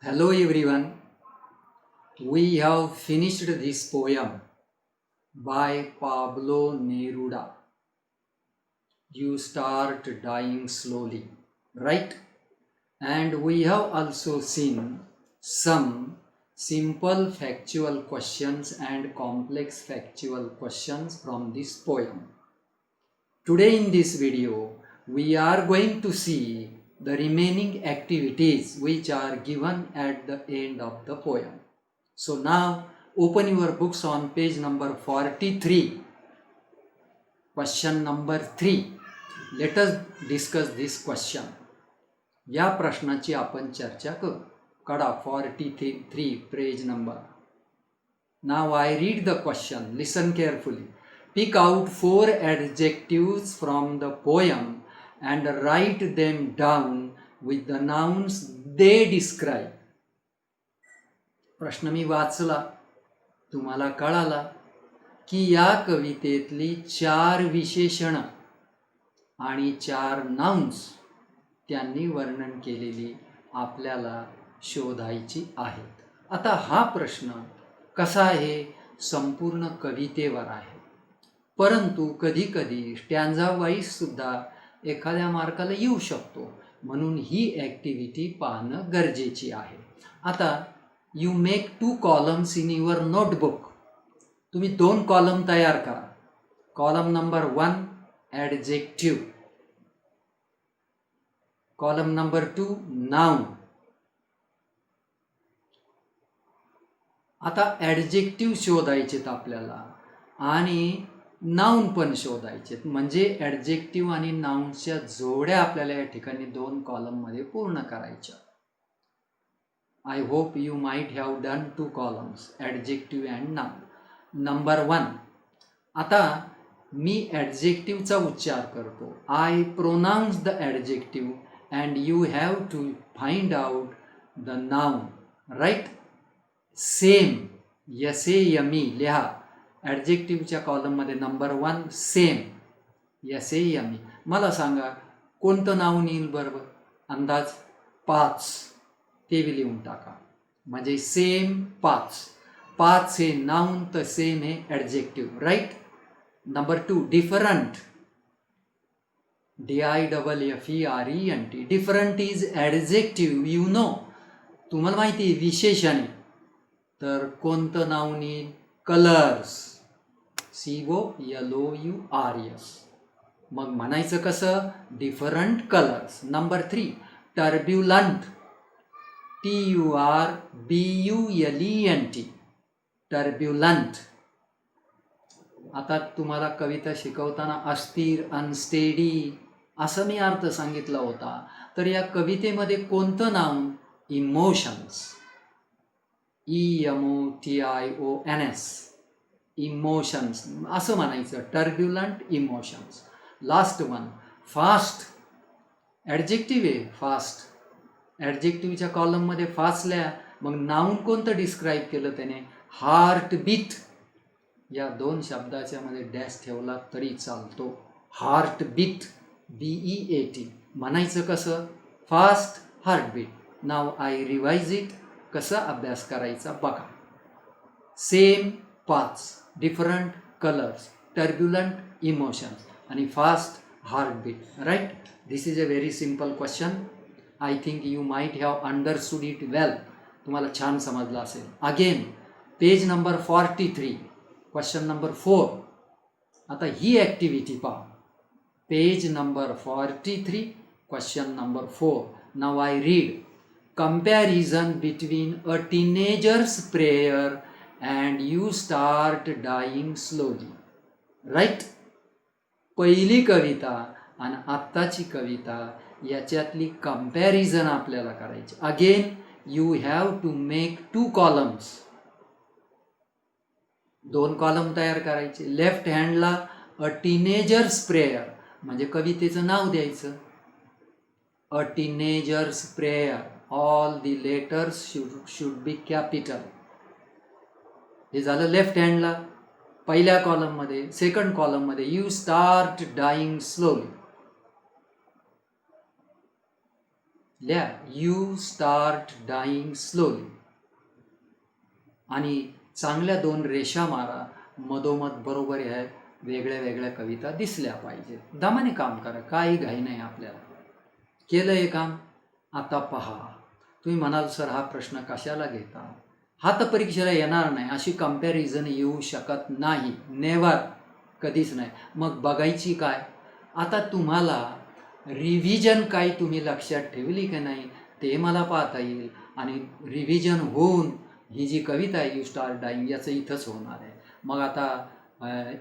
Hello everyone, we have finished this poem by Pablo Neruda. You start dying slowly, right? And we have also seen some simple factual questions and complex factual questions from this poem. Today in this video, we are going to see the remaining activities which are given at the end of the poem. So now open your books on page number 43. Question number 3. Let us discuss this question. या प्रश्नाची आपण चर्चा करू. काढा 43 page number. Now I read the question. Listen carefully. Pick out 4 adjectives from the poem and write them down with the nouns they describe. प्रश्न मी वाचला, तुम्हाला कळाला की या कवितेतली 4 विशेषण आणि 4 नाउन्स त्यांनी वर्णन केलेली आपल्याला शोधायची आहेत. आता हा प्रश्न कसा आहे, संपूर्ण कवितेवर आहे, परंतु कधी कधी स्टँजा वाईज सुद्धा एखाद्या मार्काला येऊ शकतो, म्हणून ही ॲक्टिव्हिटी पाहणं गरजेची आहे. आता you make 2 columns in your notebook. तुम्ही 2 कॉलम तयार करा. Column number 1 adjective, column number 2 noun. आता ॲडजेक्टिव्ह शोधायचेत आपल्याला आणि नाउन पण शोधायचेत, म्हणजे ॲडजेक्टिव्ह आणि नाउनच्या जोड्या आपल्याला या ठिकाणी 2 कॉलममध्ये पूर्ण करायच्या. I hope you might have done 2 columns, adjective and noun. Number 1. आता मी ॲडजेक्टिव्हचा उच्चार करतो. I pronounce the adjective and you have to find out the noun. Right? Same, SAME लिहा. ॲडजेक्टिव्हच्या कॉलममध्ये नंबर 1 सेम, SAME. मला सांगा कोणतं नाउन येईल बरोबर? अंदाज 5. ते बी लिहून टाका. म्हणजे सेम 5 हे नाउन, तर सेम हे adjective. Right. Number 2 different, DIFFERENT. Different is adjective. You know, तुम्हाला माहिती आहे विशेषण आहे, तर कोणतं नाउन येईल? Colours, COLOURS. मग म्हणायचं कसं? Different colours. Number 3 turbulent, TURBULENT. Turbulent. आता तुम्हाला कविता शिकवताना अस्थिर, अनस्टेडी असं मी अर्थ सांगितला होता, तर या कवितेमध्ये कोणतं नाउन? Emotions, EMOTIONS. इमोशन्स असं म्हणायचं, turbulent emotions. Last one fast, adjective आहे फास्ट. ॲडजेक्टिव्हच्या कॉलममध्ये फास्ट लिहा. मग नाउन कोणतं डिस्क्राईब केलं त्याने? हार्टबीट. या 2 शब्दाच्या मध्ये डॅश ठेवला तरी चालतो. Heartbeat, BEAT. म्हणायचं कसं? Fast heartbeat. Now I revise it. कसं अभ्यास करायचा बघा. Same 5, different colours, turbulent emotions आणि fast heartbeat. Right. This is a very simple question. I think you might have understood it well. तुम्हाला छान समजलं असेल. Again page number 43, question number 4. आता ही ॲक्टिव्हिटी पहा. Page number 43, question number 4. Now I read. Comparison between a teenager's prayer and you start dying slowly. Right. पहिली कविता आणि आत्ताची कविता याच्यातली कंपॅरिझन आपल्याला करायची. Again you have to make 2 columns. 2 column तयार करायचे. लेफ्ट हँडला अ टीनेजर्स प्रेयर, म्हणजे कवितेचं नाव द्यायचं. A teenager's prayer, all the letters should be capital. हे झालं लेफ्ट हँडला. पहिल्या कॉलममध्ये, सेकंड कॉलममध्ये यू स्टार्ट डाईंग स्लोली. लिहा, यू स्टार्ट डाईंग स्लोली. आणि चांगल्या 2 रेषा मारा, मधोमध बरोबर ह्या वेगळ्या वेगळ्या कविता दिसल्या पाहिजेत. दमाने काम करा, काही घाई नाही आपल्याला. केलं हे काम. आता पहा, तुम्ही म्हणाल सर हा प्रश्न कशाला घेता, हा तर परीक्षेला येणार नाही, अशी कंपॅरिझन येऊ शकत नाही, नेव्हर, कधीच नाही. मग बघायची काय, आता तुम्हाला रिव्हिजन काय तुम्ही लक्षात ठेवली की नाही ते मला पाहता येईल. आणि रिव्हिजन होऊन ही जी कविता आहे यू स्टार्ट डाईंग याचं इथंच होणार आहे. मग आता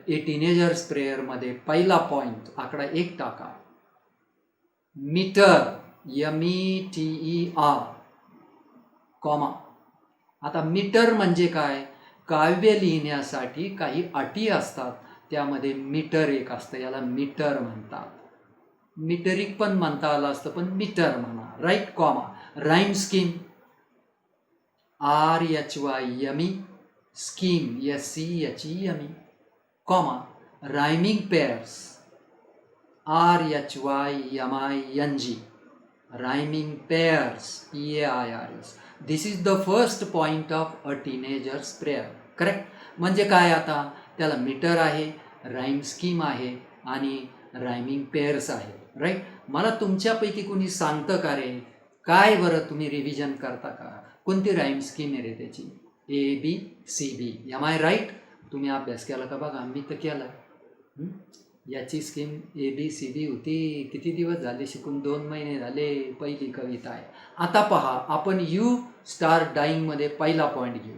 ए टीनेजर्स प्रेयरमध्ये पहिला पॉईंट आकडा 1 टाका, मीटर, METER, कॉमा. आता मीटर म्हणजे काय, काव्य लिहिण्यासाठी काही अटी असतात, त्यामध्ये मीटर एक असतं, याला मीटर म्हणतात. मीटरिक पण म्हणता आलं असतं, पण मीटर म्हणा, right. Comma. Rhyme scheme, RHYME, scheme, SCHEME, comma. Rhyming pairs, RHYMING, rhyming pairs, PAIRS. This is the first point of a teenager's prayer. Correct. म्हणजे काय, आता त्याला मीटर आहे, राईम स्कीम आहे आणि रायमिंग पेअर्स आहे, राईट. मला तुमच्यापैकी कोणी सांगतं का रे, काय बरं तुम्ही रिव्हिजन करता का, कोणती राईम स्कीम आहे रे त्याची, ABCD, एम आय राईट. तुम्ही अभ्यास केला का बघा, मी तर केला. याची स्कीम ABCD होती, किती दिवस झाले शिकून, 2 महिने झाले, पहिली कविता आहे. आता पहा, आपण यू स्टार्ट डाईंगमध्ये पहिला पॉईंट घेऊ.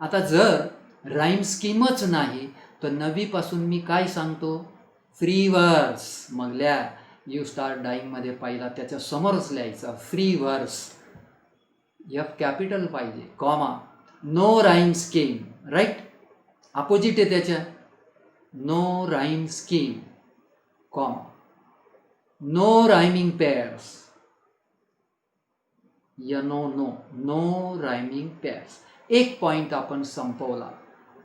आता जर राईम स्कीमच नाही तर 9वी पासून मी काय सांगतो, फ्री वर्स. मग लिहा, यू स्टार्ट डाईंगमध्ये पहिला त्याच्या समोरच लिहायचा फ्री वर्स, F कॅपिटल पाहिजे, comma. No rhyme scheme, right, opposite आहे त्याच्या, no rhyme scheme, comma. No rhyming pairs, no rhyming pairs. एक पॉईंट आपण संपवला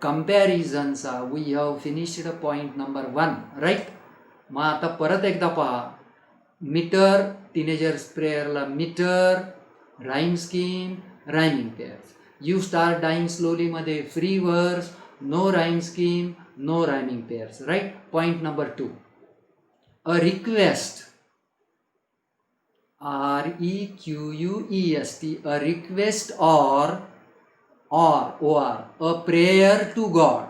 कंपॅरिझनचा. We have finished point number 1, right. मग आता परत एकदा पहा, मीटर, टीनेजर्स प्रेयरला metre, rhyme scheme, rhyming pairs. You start dying स्लोलीमध्ये free verse, no rhyme scheme, no rhyming pairs, right. Point number 2, a request, REQUEST, a request or a prayer to God,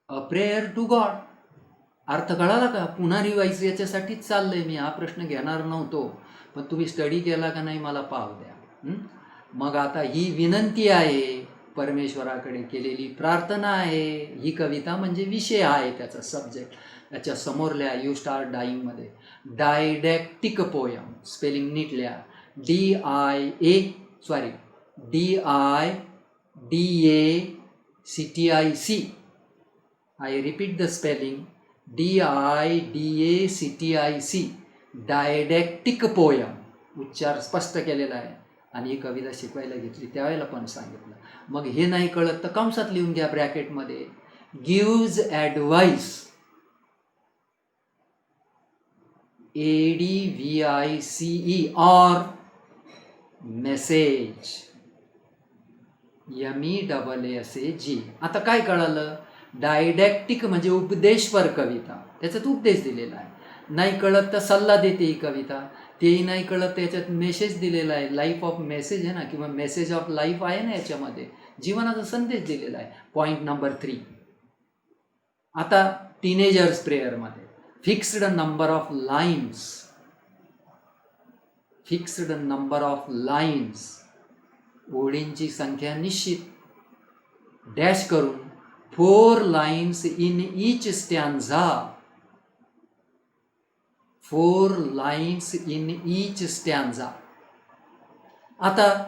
a prayer to God. अर्थ कळाला का, पुन्हा revise याच्यासाठीच चाललंय मी, हा प्रश्न घेणार नव्हतो, पण तुम्ही स्टडी केला का नाही मला पाहू द्या. मग आता ही विनंती आहे, परमेश्वराकडे केलेली प्रार्थना आहे. ही कविता म्हणजे विषय आहे, त्याचा सब्जेक्ट. याच्या समोर लिहा, यू स्टार्ट डाईंगमध्ये डायडॅक्टिक पोयम, स्पेलिंग नीट लिहा, DIDACTIC. I repeat the spelling, DIDACTIC, didactic poem. उच्चार स्पष्ट केलेला आहे. आणि ही कविता शिकवायला घेतली त्यावेळेला पण सांगितलं. मग हे नाही कळत तर कंसात लिहून घ्या ब्रॅकेटमध्ये, gives advice, ADVICE, or message, MESSAG. आता काय कळालं, डायडॅक्टिक म्हणजे उपदेशपर कविता, त्याच्यात उपदेश दिलेला आहे. नाही कळत तर सल्ला देते ही कविता, तेही नाही कळत त्याच्यात मेसेज दिलेला आहे, लाईफ ऑफ मेसेज आहे ना, किंवा मेसेज ऑफ लाईफ आहे ना, याच्यामध्ये जीवनाचा संदेश दिलेला आहे. पॉईंट नंबर 3, आता टीनेजर्स प्रेयरमध्ये fixed number of lines, fixed number of lines, ओळींची संख्या निश्चित, डॅश करून 4 lines in each stanza, 4 lines in each stanza. आता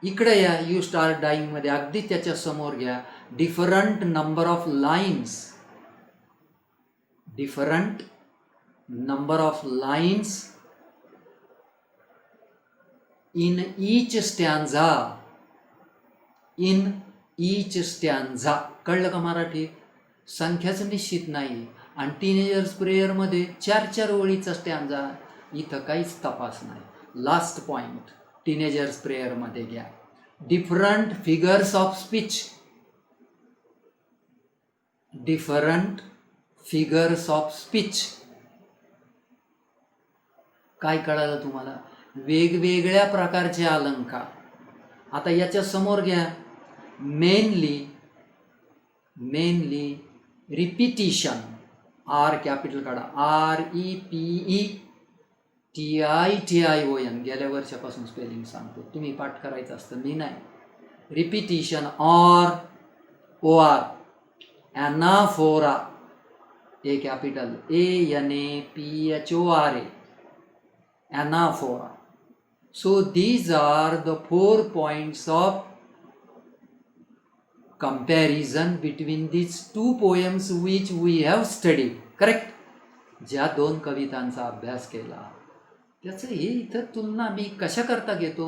इकडे या, यू स्टार्ट डाईंगमध्ये अगदी त्याच्या समोर घ्या, different number of lines, different number of lines in each stanza, in each stanza. कळलं का मराठी, संख्याच निश्चित नाही, आणि टीनेजर्स प्रेयरमध्ये 4 ओळीचा स्टॅन्झा, इथं काहीच तपास नाही. लास्ट पॉईंट टीनेजर्स प्रेयरमध्ये घ्या. Different figures of speech. Different figures of speech. काय कळालं तुम्हाला? वेगवेगळ्या प्रकारचे अलंकार. आता याच्या समोर घ्या. Mainly repetition. आर कॅपिटल काढा. REPETITION. गेल्या वर्षापासून स्पेलिंग सांगतो, तुम्ही पाठ करायचं असतं, मी नाही. Repetition. OR. Anaphora. A capital ANAPHORA. Anaphora. So these are the 4 points of comparison between these 2 poems which we have studied. Correct? ज्या 2 कवितांचा अभ्यास केला त्याचं हे इथं तुलना मी कशा करता घेतो?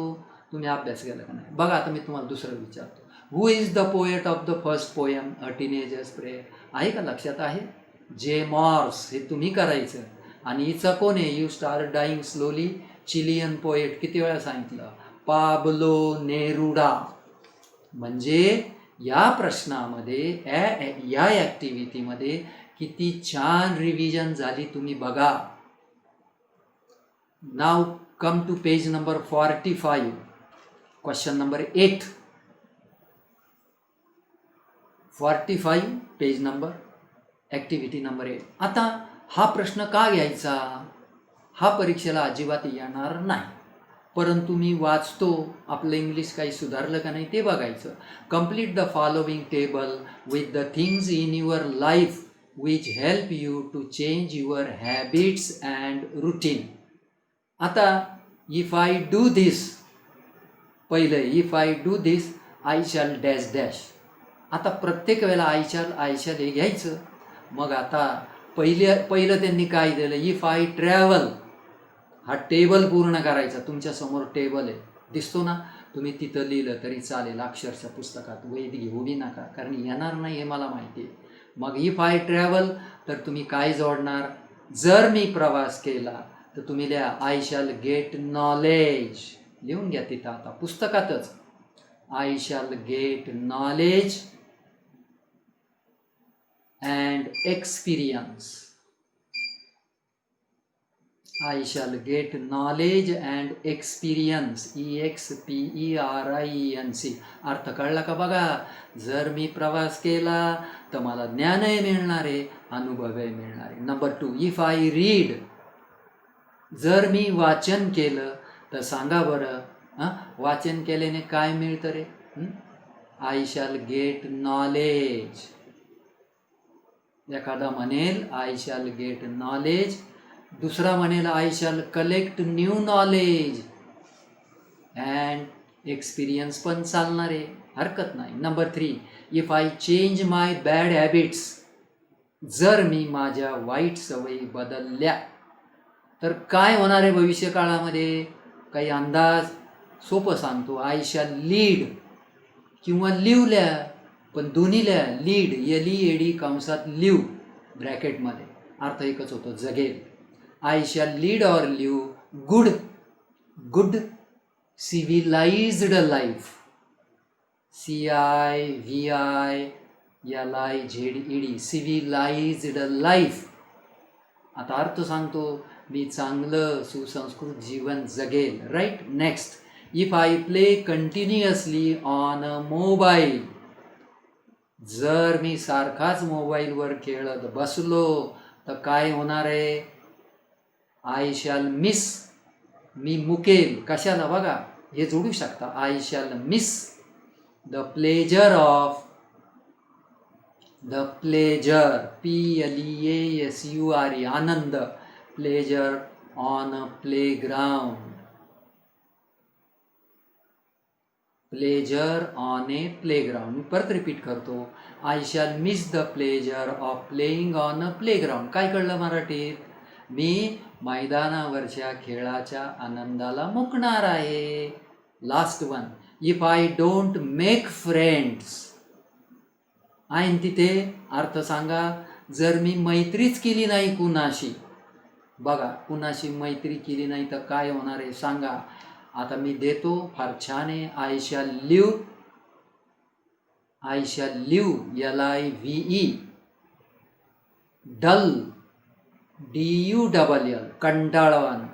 तुम्ही अभ्यास केला का नाही? बघा, आता मी तुम्हाला दुसरं विचारतो. Who is the poet of the first poem a teenager's prayer? आहे का? लक्षात आहे? जे मॉर्स. हे तुम्ही करायचं. आणि हिचा कोण आहे? You start dying slowly. Chilean poet. किती वेळा सांगितलं? Pablo Neruda. म्हणजे या प्रश्नामध्ये या ॲक्टिव्हिटीमध्ये किती छान रिव्हिजन झाली तुम्ही बघा. Now come to page number 45. Question number 8. 45 page number, activity number 8. आता हा प्रश्न का घ्यायचा? हा परीक्षेला अजिबात येणार नाही, परंतु मी वाचतो, आपलं इंग्लिश काही सुधारलं का नाही ते बघायचं. Complete the following table with the things in your life which help you to change your habits and routine. आता इफ आय डू दिस, पहिलं if I do this I shall dash dash. आता प्रत्येक वेळेला I shall हे घ्यायचं. मग आता पहिलं त्यांनी काय दिलं? If I travel. हा टेबल पूर्ण करायचा. तुमच्यासमोर टेबल आहे, दिसतो ना? तुम्ही तिथं लिहिलं तरी चालेल अक्षरशः पुस्तकात, वहीत घेऊही नका, कारण येणार नाही हे मला माहिती आहे. मग इफ आय ट्रॅव्हल तर तुम्ही काय जोडणार? जर मी प्रवास केला तर तुम्ही लिहा आय शॅल गेट नॉलेज. लिहून घ्या तिथं आता पुस्तकातच. I shall get knowledge and experience. I shall get knowledge and experience. EXPERIENC. अर्थ कळला का बघा? जर मी प्रवास केला तर मला ज्ञानही मिळणार आहे, अनुभवही मिळणार आहे. Number 2, if I read. जर मी वाचन केलं तर सांगा बरं, वाचन केल्याने काय मिळतं रे? I shall get knowledge. एखादा म्हणेल आय शॅल गेट नॉलेज, दुसरा म्हणेल I shall collect new knowledge and experience पण चालणार आहे, हरकत नाही. Number 3, if I change my bad habits. जर मी माझ्या वाईट सवयी बदलल्या तर काय होणार आहे भविष्यकाळामध्ये? काही अंदाज? सोपं सांगतो. आय शॅल लीड किंवा लिवल्या, पण दोन्ही लिहा. लीड LEAD कंसात लिव ब्रॅकेटमध्ये, अर्थ एकच होतो, जगेल. I shall lead or live good civilized life. CIVILIZED. civilized life. आता अर्थ सांगतो, मी चांगलं सुसंस्कृत जीवन जगेल. Right. Next, if I play continuously on a mobile. जर मी सारखाच मोबाईलवर खेळत बसलो तर काय होणार आहे? I shall miss. मी मुकेल. कशाला? बघा, हे जोडू शकता. I shall miss the pleasure of. The pleasure PLEASURE. आनंद. Pleasure on a playground. Pleasure on a playground. मी परत रिपीट करतो. I shall miss the pleasure of playing on a playground. काय कळलं मराठीत? मी मैदानावरच्या खेळाच्या आनंदाला मुकणार आहे. Last one, if I don't make friends. आय तिथे अर्थ सांगा. जर मी मैत्रीच केली नाही कुणाशी, बघा कुणाशी मैत्री केली नाही तर काय होणार आहे सांगा. आता मी देतो, फार छान आहे. I shall live, LIVE, dull, DULL, कंटाळवान.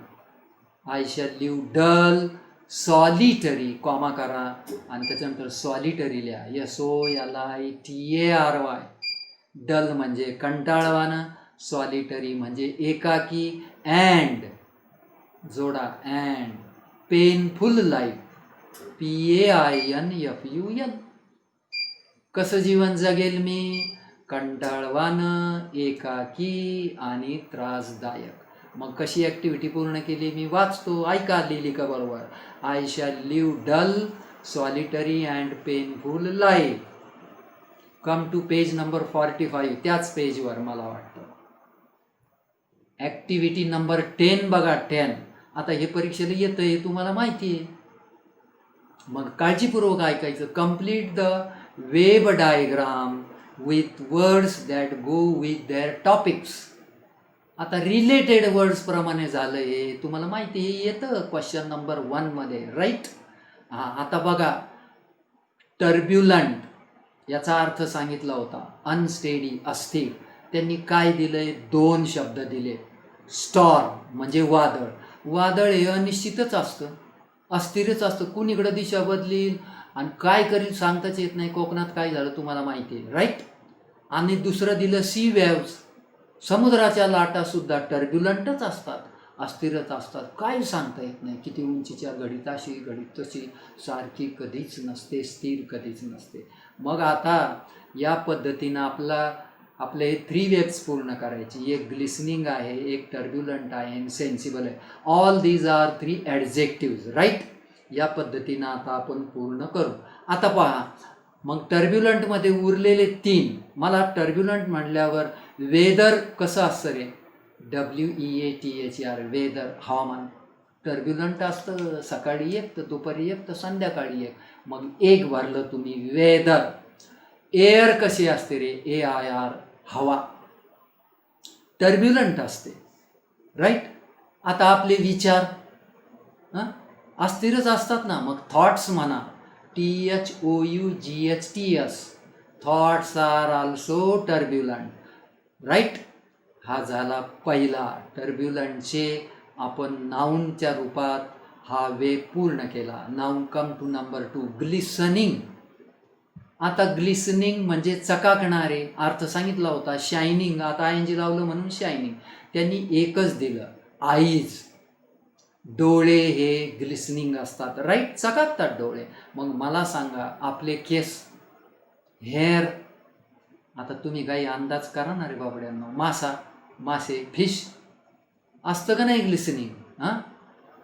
I shall live dull, solitary, comma करा आणि त्याच्यानंतर सॉलिटरी लिहा, SOLITARY. डल म्हणजे कंटाळवान, सॉलिटरी म्हणजे एकाकी, अँड जोडा अँड पेनफुल लाईफ, PAINFUL. कसं जीवन जगेल मी? कंटाळवान, एकाकी आणि त्रासदायक. मग कशी ॲक्टिव्हिटी पूर्ण केली मी? वाचतो, ऐका, लिहिली का बरोबर. I shall live dull, solitary and painful life. Come to page number 45, त्याच पेजवर मला वाटतं. ॲक्टिव्हिटी नंबर 10 बघा, 10. आता हे परीक्षेला येतं, हे तुम्हाला माहिती आहे. मग काळजीपूर्वक ऐकायचं. Complete the web diagram with words that go with their topics. आता रिलेटेड वर्ड्स प्रमाणे झालं हे तुम्हाला माहिती आहे, येतं क्वेश्चन नंबर 1 मध्ये, राईट. आता बघा, टर्ब्युलंट याचा अर्थ सांगितला होता, अनस्टेडी, अस्थिर. त्यांनी काय दिलंय? 2 शब्द दिले. स्टॉर्म म्हणजे वादळ. वादळ हे अनिश्चितच असतं, अस्थिरच असतं. कुणीकडं दिशा बदलील आणि काय करील सांगताच येत नाही. कोकणात काय झालं तुम्हाला माहिती आहे, राईट. आणि दुसरं दिलं सी वेव्स. समुद्राच्या लाटासुद्धा टर्ब्युलंटच असतात, अस्थिरच असतात. काय सांगता येत नाही. किती उंचीच्या घडीत अशी, घडीत तशी, सारखी कधीच नसते, स्थिर कधीच नसते. मग आता या पद्धतीनं आपले हे 3 वेव्स पूर्ण करायची. एक ग्लिसनिंग आहे, एक टर्ब्युलंट आहे आणि सेन्सिबल आहे. All these are 3 adjectives, right. या पद्धतीनं आता आपण पूर्ण करू. आता पहा, मग टर्ब्युलंटमध्ये उरलेले 3. मला टर्ब्युलंट म्हटल्यावर वेदर कसं असतं रे? WEATHER, वेदर, हवामान. टर्ब्युलंट असतं, सकाळी एक तर दुपारी एक तर संध्याकाळी एक. मग एक भरलं तुम्ही, वेदर. एअर कशी असते रे? AIR, हवा. टर्ब्युलंट असते, राईट. आता आपले विचार अस्थिरच असतात ना. मग थॉट्स म्हणा, THOUGHTS. Thoughts are also turbulent, right. हा झाला पहिला. टर्ब्युलंटचे आपण नाऊनच्या रूपात हा वेग पूर्ण केला. Noun. Come to number 2, glistening. आता ग्लिसनिंग म्हणजे चकाकणारे. अर्थ सांगितला होता. शायनिंग, आता ING लावलं म्हणून शायनिंग. त्यांनी एकच दिलं, आईज. डोळे हे ग्लिसनिंग असतात, राईट. चकाकतात डोळे. मग मला सांगा, आपले केस, हेअर. आता तुम्ही काही अंदाज करा ना रे बाबड्यांनो. मासे, फिश असतं का नाही ग्लिसनिंग?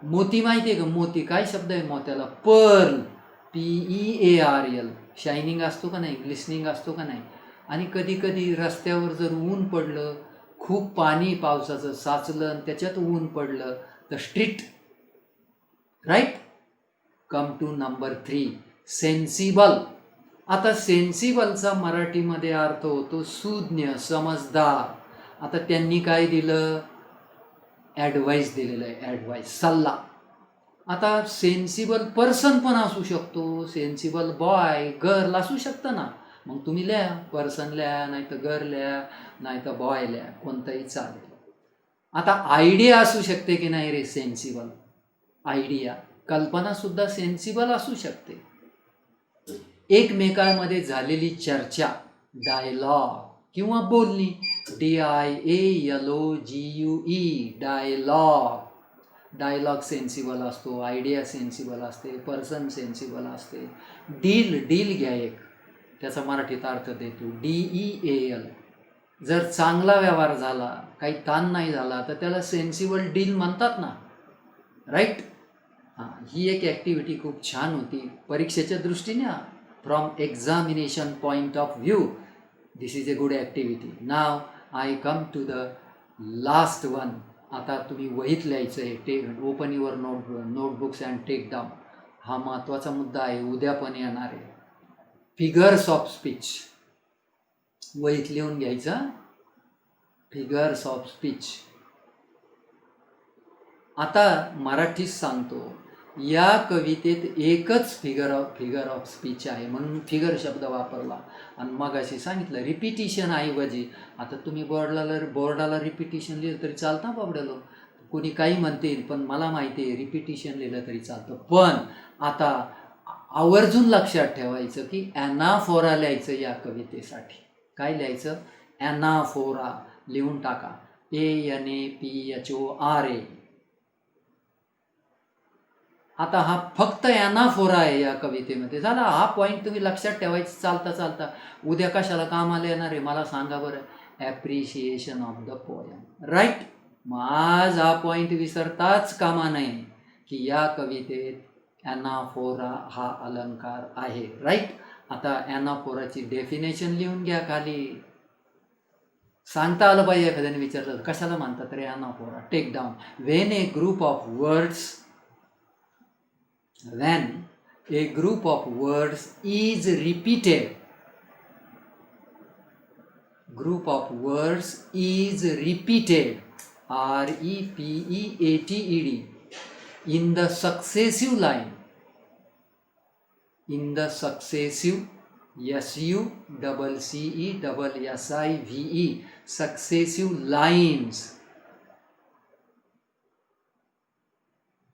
मोती माहिती आहे का? मोती काय शब्द आहे मोत्याला? Perl, PEARL. शायनिंग असतो का नाही? ग्लिसनिंग असतो का नाही? आणि कधी कधी रस्त्यावर जर ऊन पडलं, खूप पाणी पावसाचं साचलं आणि त्याच्यात ऊन पडलं तर street, right. Come to number 3, sensible. आता सेन्सिबलचा मराठीमध्ये अर्थ होतो सुज्ञ, समजदार. आता त्यांनी काय दिलं? ॲडवाईस दिलेलं आहे, ॲडवाईस, सल्ला. आता सेन्सिबल पर्सन पण असू शकतो, सेन्सिबल बॉय, गर्ल असू शकतं ना. मग तुम्ही लिहा, पर्सन लिहा, नाही तर गर्ल लिहा, नाही तर बॉय लिहा, कोणतंही चालेल. आता आयडिया असू शकते की नाही रे? सेन्सिबल आयडिया, कल्पनासुद्धा सेन्सिबल असू शकते. एकमेकांमध्ये झालेली चर्चा, डायलॉग किंवा बोलणी, DIALOGUE, डायलॉग. डायलॉग सेन्सिबल असतो, आयडिया सेन्सिबल असते, पर्सन सेन्सिबल असते. डील घ्या एक, त्याचा मराठीत अर्थ देतो, DEAL. जर चांगला व्यवहार झाला, काही ताण नाही झाला तर त्याला सेन्सिबल डील म्हणतात ना, राईट. ही एक ॲक्टिव्हिटी खूप छान होती परीक्षेच्या दृष्टीने. From examination point of view this is a good activity. Now I come to the last one. आता तुम्ही वहीत लिहायचं आहे. Open your notebooks and take down. हा महत्त्वाचा मुद्दा आहे, उद्या पण येणार आहे. फिगर्स ऑफ स्पीच वहीत लिहून घ्यायचा. Figures of speech. आता मराठीत सांगतो, या कवितेत एकच फिगर ऑफ स्पीच आहे म्हणून फिगर शब्द वापरला. आणि मगाशी सांगितलं रिपिटिशन ऐवजी, आता तुम्ही बोर्डाला रिपिटिशन लिहिलं तरी चालतं बाबड्यालो, कोणी काही म्हणतील, पण मला माहिती आहे रिपिटिशन लिहिलं तरी चालतं. पण आता आवर्जून लक्षात ठेवायचं की ॲनाफोरा लिहायचं या कवितेसाठी. काय लिहायचं? ॲनाफोरा लिहून टाका, ANAPHORA. आता हा फक्त ॲनाफोरा आहे या कवितेमध्ये. झाला हा पॉईंट तुम्ही लक्षात ठेवायचं चालता. उद्या कशाला कामाला येणार आहे मला सांगा बरं? Appreciation of the poem, right. मग आज हा पॉईंट विसरताच कामा नये की या कवितेत ॲनाफोरा हा अलंकार आहे, राईट. आता ॲनाफोराची डेफिनेशन लिहून घ्या खाली. सांगता आलं पाहिजे, एखाद्याने विचारलं कशाला म्हणतात रे anaphora. Take down. When a group of words is repeated, repeated in the successive line, successive lines.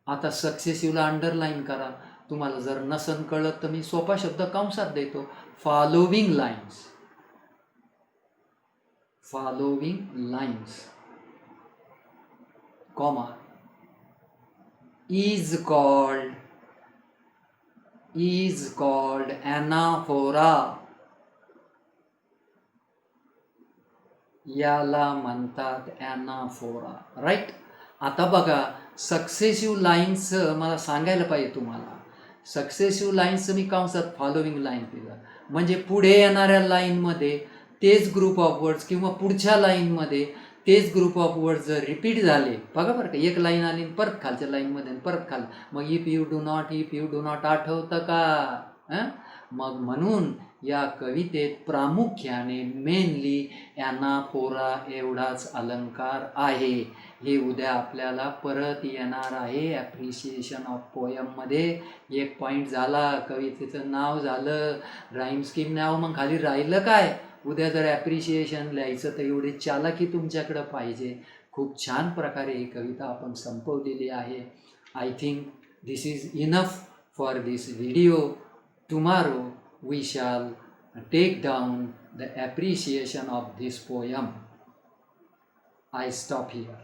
आता सक्सेसिव्हला अंडरलाईन करा. तुम्हाला जर नसन कळत तर मी सोपा शब्द कंसात देतो, following lines, comma, is called ॲनाफोरा. याला म्हणतात ॲनाफोरा, राईट. आता बघा, सक्सेसिव्ह लाईन्सचं मला सांगायला पाहिजे तुम्हाला. सक्सेसिव्ह लाईन्सचं मी कंसात फॉलोविंग लाईन दिलं, म्हणजे पुढे येणाऱ्या लाईनमध्ये तेच ग्रुप ऑफ वर्ड्स किंवा पुढच्या लाईनमध्ये तेच ग्रुप ऑफ वर्ड्स जर रिपीट झाले, बघा बरं का, एक लाईन आली परत खालच्या लाईनमध्ये परत खाल, मग इफ यू डू नॉट आठवतं का? मग म्हणून या कवितेत प्रामुख्याने मेनली ॲनाफोरा एवढाच अलंकार आहे. हे उद्या आपल्याला परत येणार आहे ॲप्रिशिएशन ऑफ पोयममध्ये. एक पॉईंट झाला, कवितेचं नाव झालं, राईम स्कीम नाव, मग खाली राहिलं काय? उद्या जर ॲप्रिशिएशन लिहायचं तर एवढी चालाकी तुमच्याकडं पाहिजे. खूप छान प्रकारे ही कविता आपण संपवलेली आहे. I think this is enough for this video. Tomorrow we shall take down the appreciation of this poem. I stop here.